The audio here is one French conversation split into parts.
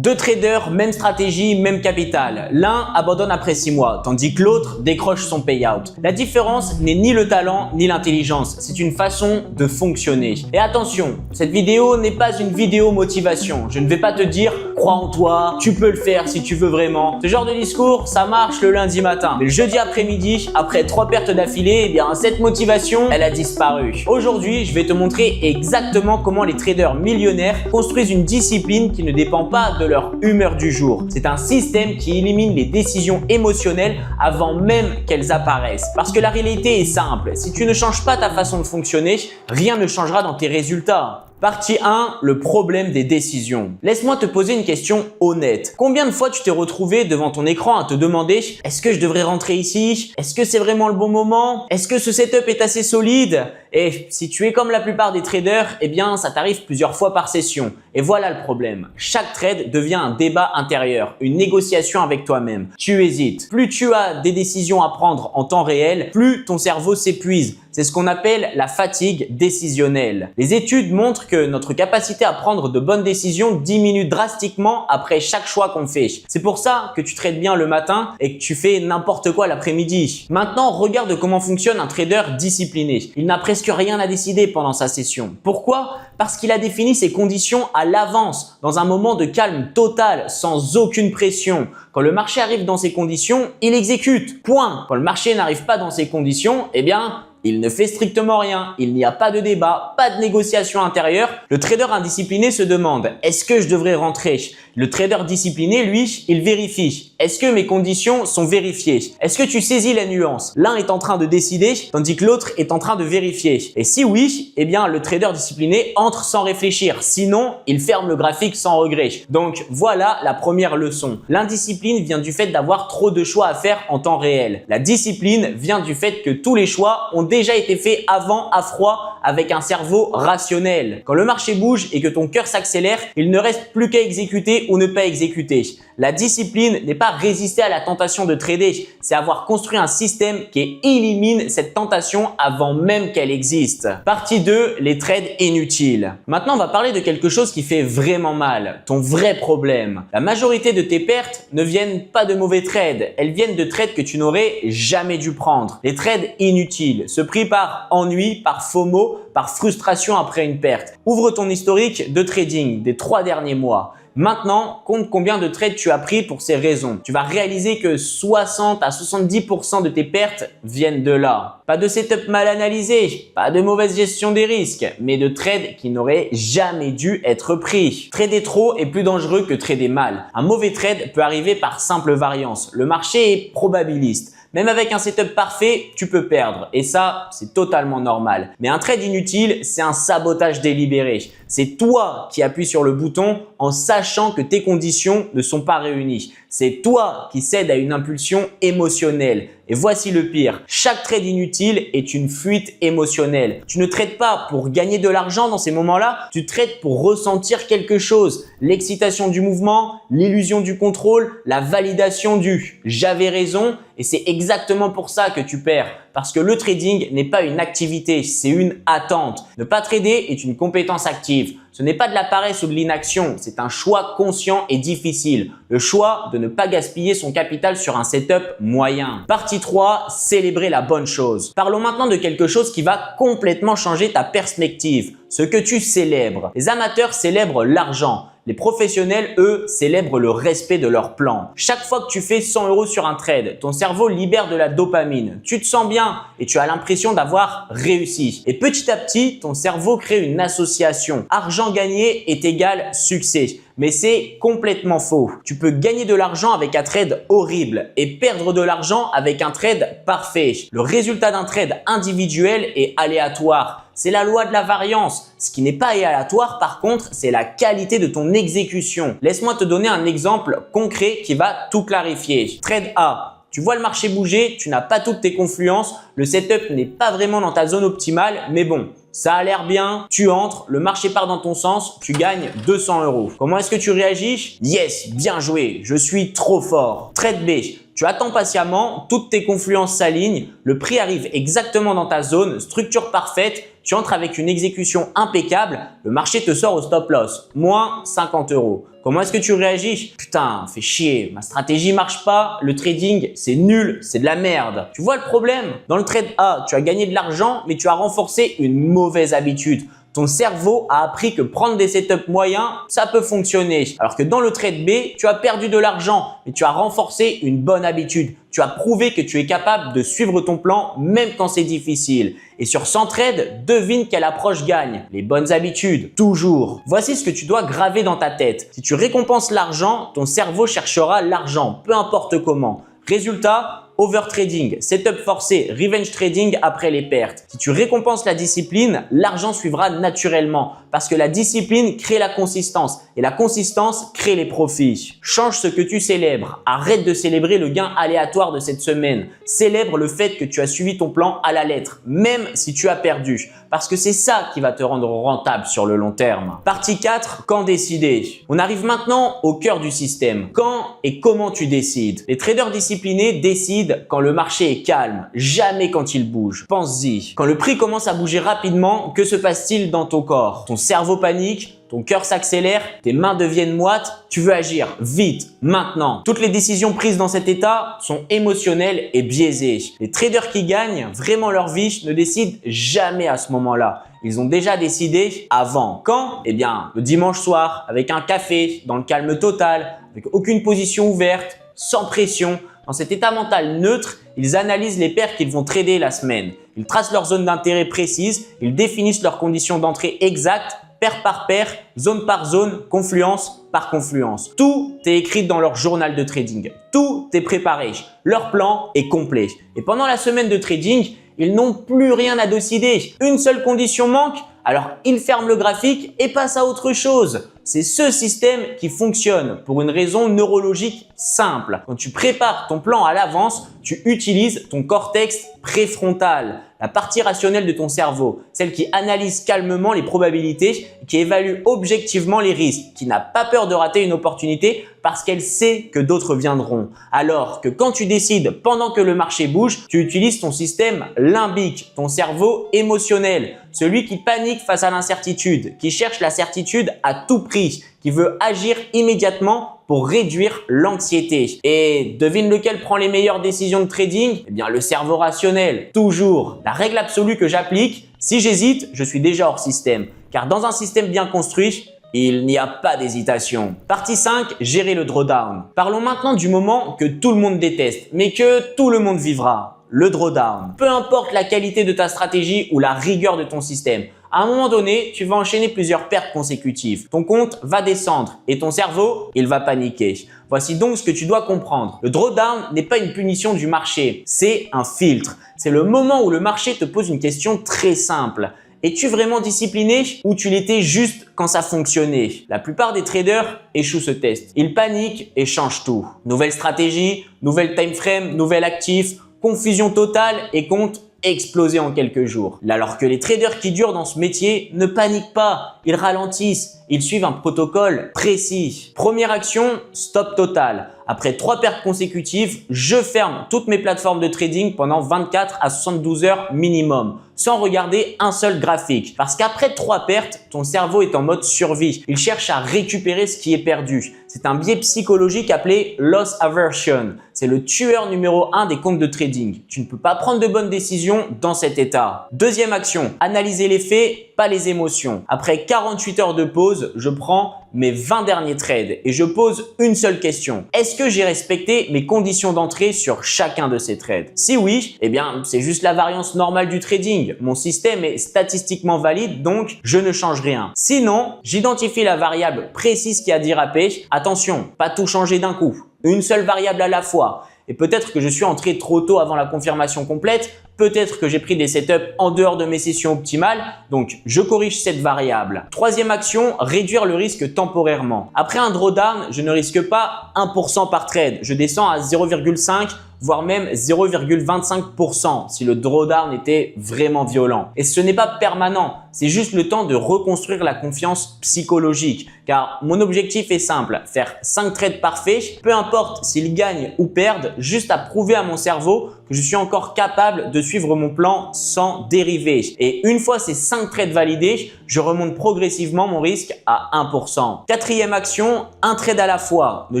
Deux traders, même stratégie, même capital. L'un abandonne après 6 mois, tandis que l'autre décroche son payout. La différence n'est ni le talent ni l'intelligence, c'est une façon de fonctionner. Et attention, cette vidéo n'est pas une vidéo motivation. Je ne vais pas te dire « crois en toi, tu peux le faire si tu veux vraiment ». Ce genre de discours, ça marche le lundi matin. Mais le jeudi après-midi, après 3 pertes d'affilée, eh bien cette motivation, elle a disparu. Aujourd'hui, je vais te montrer exactement comment les traders millionnaires construisent une discipline qui ne dépend pas de leur humeur du jour. C'est un système qui élimine les décisions émotionnelles avant même qu'elles apparaissent. Parce que la réalité est simple, si tu ne changes pas ta façon de fonctionner, rien ne changera dans tes résultats. Partie 1, le problème des décisions. Laisse-moi te poser une question honnête. Combien de fois tu t'es retrouvé devant ton écran à te demander « Est-ce que je devrais rentrer ici? Est-ce que c'est vraiment le bon moment? Est-ce que ce setup est assez solide ?» Et si tu es comme la plupart des traders, eh bien ça t'arrive plusieurs fois par session. Et voilà le problème. Chaque trade devient un débat intérieur, une négociation avec toi-même. Tu hésites. Plus tu as des décisions à prendre en temps réel, plus ton cerveau s'épuise. C'est ce qu'on appelle la fatigue décisionnelle. Les études montrent que notre capacité à prendre de bonnes décisions diminue drastiquement après chaque choix qu'on fait. C'est pour ça que tu trades bien le matin et que tu fais n'importe quoi l'après-midi. Maintenant, regarde comment fonctionne un trader discipliné. Il n'a presque rien à décider pendant sa session. Pourquoi? Parce qu'il a défini ses conditions à l'avance, dans un moment de calme total, sans aucune pression. Quand le marché arrive dans ces conditions, il exécute. Point. Quand le marché n'arrive pas dans ces conditions, eh bien, il ne fait strictement rien, il n'y a pas de débat, pas de négociation intérieure. Le trader indiscipliné se demande « Est-ce que je devrais rentrer ?» Le trader discipliné, lui, il vérifie. Est-ce que mes conditions sont vérifiées? Est-ce que tu saisis la nuance? L'un est en train de décider, tandis que l'autre est en train de vérifier. Et si oui, eh bien le trader discipliné entre sans réfléchir. Sinon, il ferme le graphique sans regret. Donc voilà la première leçon. L'indiscipline vient du fait d'avoir trop de choix à faire en temps réel. La discipline vient du fait que tous les choix ont déjà été faits avant à froid avec un cerveau rationnel. Quand le marché bouge et que ton cœur s'accélère, il ne reste plus qu'à exécuter ou ne pas exécuter. La discipline n'est pas résister à la tentation de trader, c'est avoir construit un système qui élimine cette tentation avant même qu'elle existe. Partie 2, les trades inutiles. Maintenant, on va parler de quelque chose qui fait vraiment mal, ton vrai problème. La majorité de tes pertes ne viennent pas de mauvais trades, elles viennent de trades que tu n'aurais jamais dû prendre. Les trades inutiles, ce pris par ennui, par FOMO, par frustration après une perte. Ouvre ton historique de trading des 3 derniers mois. Maintenant, compte combien de trades tu as pris pour ces raisons. Tu vas réaliser que 60 à 70% de tes pertes viennent de là. Pas de setup mal analysé, pas de mauvaise gestion des risques, mais de trades qui n'auraient jamais dû être pris. Trader trop est plus dangereux que trader mal. Un mauvais trade peut arriver par simple variance. Le marché est probabiliste. Même avec un setup parfait, tu peux perdre et ça, c'est totalement normal. Mais un trade inutile, c'est un sabotage délibéré. C'est toi qui appuies sur le bouton en sachant que tes conditions ne sont pas réunies. C'est toi qui cèdes à une impulsion émotionnelle. Et voici le pire, chaque trade inutile est une fuite émotionnelle. Tu ne trades pas pour gagner de l'argent dans ces moments-là, tu trades pour ressentir quelque chose. L'excitation du mouvement, l'illusion du contrôle, la validation du « j'avais raison » et c'est exactement pour ça que tu perds. Parce que le trading n'est pas une activité, c'est une attente. Ne pas trader est une compétence active. Ce n'est pas de la paresse ou de l'inaction, c'est un choix conscient et difficile. Le choix de ne pas gaspiller son capital sur un setup moyen. Partie 3, célébrer la bonne chose. Parlons maintenant de quelque chose qui va complètement changer ta perspective. Ce que tu célèbres. Les amateurs célèbrent l'argent. Les professionnels, eux, célèbrent le respect de leur plan. Chaque fois que tu fais 100 € sur un trade, ton cerveau libère de la dopamine. Tu te sens bien et tu as l'impression d'avoir réussi. Et petit à petit, ton cerveau crée une association. Argent gagné est égal succès. Mais c'est complètement faux. Tu peux gagner de l'argent avec un trade horrible et perdre de l'argent avec un trade parfait. Le résultat d'un trade individuel est aléatoire. C'est la loi de la variance. Ce qui n'est pas aléatoire, par contre, c'est la qualité de ton exécution. Laisse-moi te donner un exemple concret qui va tout clarifier. Trade A. Tu vois le marché bouger, tu n'as pas toutes tes confluences, le setup n'est pas vraiment dans ta zone optimale, mais bon, ça a l'air bien, tu entres, le marché part dans ton sens, tu gagnes 200 €. Comment est-ce que tu réagis? Yes, bien joué, je suis trop fort. Trade B. Tu attends patiemment, toutes tes confluences s'alignent, le prix arrive exactement dans ta zone, structure parfaite, tu entres avec une exécution impeccable, le marché te sort au stop loss, moins 50 €. Comment est-ce que tu réagis? Putain, fais chier, ma stratégie marche pas, le trading c'est nul, c'est de la merde. Tu vois le problème? Dans le trade A, tu as gagné de l'argent mais tu as renforcé une mauvaise habitude. Ton cerveau a appris que prendre des setups moyens, ça peut fonctionner. Alors que dans le trade B, tu as perdu de l'argent, mais tu as renforcé une bonne habitude. Tu as prouvé que tu es capable de suivre ton plan même quand c'est difficile. Et sur 100 trades, devine quelle approche gagne. Les bonnes habitudes, toujours. Voici ce que tu dois graver dans ta tête. Si tu récompenses l'argent, ton cerveau cherchera l'argent, peu importe comment. Résultat, overtrading, setup forcé, revenge trading après les pertes. Si tu récompenses la discipline, l'argent suivra naturellement parce que la discipline crée la consistance et la consistance crée les profits. Change ce que tu célèbres. Arrête de célébrer le gain aléatoire de cette semaine. Célèbre le fait que tu as suivi ton plan à la lettre, même si tu as perdu, parce que c'est ça qui va te rendre rentable sur le long terme. Partie 4, quand décider? On arrive maintenant au cœur du système. Quand et comment tu décides? Les traders disciplinés décident quand le marché est calme, jamais quand il bouge. Pense-y. Quand le prix commence à bouger rapidement, que se passe-t-il dans ton corps? Ton cerveau panique, ton cœur s'accélère, tes mains deviennent moites, tu veux agir vite, maintenant. Toutes les décisions prises dans cet état sont émotionnelles et biaisées. Les traders qui gagnent vraiment leur vie ne décident jamais à ce moment-là. Ils ont déjà décidé avant. Quand? Eh bien, le dimanche soir, avec un café, dans le calme total, avec aucune position ouverte, sans pression. Dans cet état mental neutre, ils analysent les paires qu'ils vont trader la semaine. Ils tracent leur zone d'intérêt précise, ils définissent leurs conditions d'entrée exactes, paire par paire, zone par zone, confluence par confluence. Tout est écrit dans leur journal de trading. Tout est préparé. Leur plan est complet. Et pendant la semaine de trading, ils n'ont plus rien à décider. Une seule condition manque, alors ils ferment le graphique et passent à autre chose. C'est ce système qui fonctionne pour une raison neurologique simple. Quand tu prépares ton plan à l'avance, tu utilises ton cortex préfrontal, la partie rationnelle de ton cerveau, celle qui analyse calmement les probabilités, qui évalue objectivement les risques, qui n'a pas peur de rater une opportunité parce qu'elle sait que d'autres viendront. Alors que quand tu décides pendant que le marché bouge, tu utilises ton système limbique, ton cerveau émotionnel, celui qui panique face à l'incertitude, qui cherche la certitude à tout prix, qui veut agir immédiatement pour réduire l'anxiété. Et devine lequel prend les meilleures décisions de trading? Eh bien, le cerveau rationnel, toujours. La règle absolue que j'applique, si j'hésite, je suis déjà hors système. Car dans un système bien construit, il n'y a pas d'hésitation. Partie 5, gérer le drawdown. Parlons maintenant du moment que tout le monde déteste, mais que tout le monde vivra. Le drawdown. Peu importe la qualité de ta stratégie ou la rigueur de ton système, à un moment donné, tu vas enchaîner plusieurs pertes consécutives. Ton compte va descendre et ton cerveau, il va paniquer. Voici donc ce que tu dois comprendre. Le drawdown n'est pas une punition du marché, c'est un filtre. C'est le moment où le marché te pose une question très simple. Es-tu vraiment discipliné ou tu l'étais juste quand ça fonctionnait? La plupart des traders échouent ce test. Ils paniquent et changent tout. Nouvelle stratégie, nouvelle time frame, nouvel actif, confusion totale et compte exploser en quelques jours. Alors que les traders qui durent dans ce métier ne paniquent pas, ils ralentissent, ils suivent un protocole précis. Première action, stop total. Après 3 pertes consécutives, je ferme toutes mes plateformes de trading pendant 24 à 72 heures minimum, sans regarder un seul graphique. Parce qu'après 3 pertes, ton cerveau est en mode survie. Il cherche à récupérer ce qui est perdu. C'est un biais psychologique appelé loss aversion. C'est le tueur numéro 1 des comptes de trading. Tu ne peux pas prendre de bonnes décisions dans cet état. Deuxième action, analyser les faits, pas les émotions. Après 48 heures de pause, je prends mes 20 derniers trades et je pose une seule question. Est-ce que j'ai respecté mes conditions d'entrée sur chacun de ces trades? Si oui, eh bien, c'est juste la variance normale du trading. Mon système est statistiquement valide, donc je ne change rien. Sinon, j'identifie la variable précise qui a dérapé. Attention, pas tout changer d'un coup. Une seule variable à la fois. Et peut-être que je suis entré trop tôt avant la confirmation complète, peut-être que j'ai pris des setups en dehors de mes sessions optimales, donc je corrige cette variable. Troisième action, réduire le risque temporairement. Après un drawdown, je ne risque pas 1% par trade, je descends à 0,5 voire même 0,25% si le drawdown était vraiment violent. Et ce n'est pas permanent, c'est juste le temps de reconstruire la confiance psychologique. Car mon objectif est simple, faire 5 trades parfaits, peu importe s'ils gagnent ou perdent, juste à prouver à mon cerveau que je suis encore capable de suivre mon plan sans dériver. Et une fois ces 5 trades validés, je remonte progressivement mon risque à 1%. Quatrième action, un trade à la fois. Ne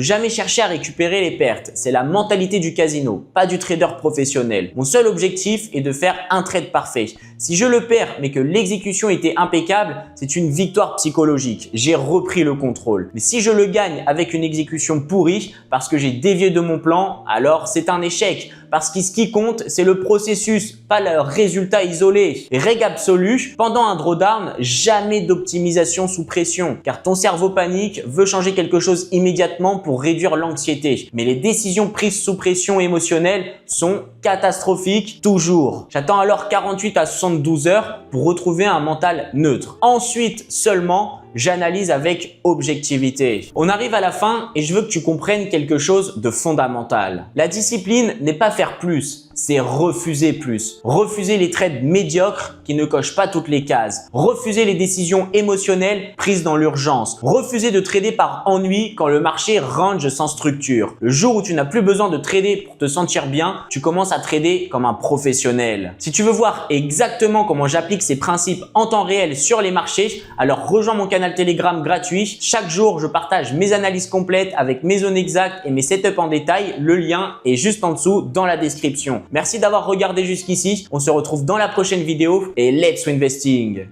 jamais chercher à récupérer les pertes. C'est la mentalité du casino, pas du trader professionnel. Mon seul objectif est de faire un trade parfait. Si je le perds mais que l'exécution était impeccable, c'est une victoire psychologique. J'ai repris le contrôle. Mais si je le gagne avec une exécution pourrie parce que j'ai dévié de mon plan, alors c'est un échec. Parce que ce qui compte, c'est le processus, pas le résultat isolé. Et règle absolue, pendant un drawdown, jamais d'optimisation sous pression. Car ton cerveau panique, veut changer quelque chose immédiatement pour réduire l'anxiété. Mais les décisions prises sous pression émotionnelle sont catastrophiques toujours. J'attends alors 48 à 72 heures pour retrouver un mental neutre. Ensuite seulement, j'analyse avec objectivité. On arrive à la fin et je veux que tu comprennes quelque chose de fondamental. La discipline n'est pas faire plus, c'est refuser plus. Refuser les trades médiocres qui ne cochent pas toutes les cases. Refuser les décisions émotionnelles prises dans l'urgence. Refuser de trader par ennui quand le marché range sans structure. Le jour où tu n'as plus besoin de trader pour te sentir bien, tu commences à trader comme un professionnel. Si tu veux voir exactement comment j'applique ces principes en temps réel sur les marchés, alors rejoins mon canal Telegram gratuit. Chaque jour, je partage mes analyses complètes avec mes zones exactes et mes setups en détail. Le lien est juste en dessous dans la description. Merci d'avoir regardé jusqu'ici. On se retrouve dans la prochaine vidéo et let's investing!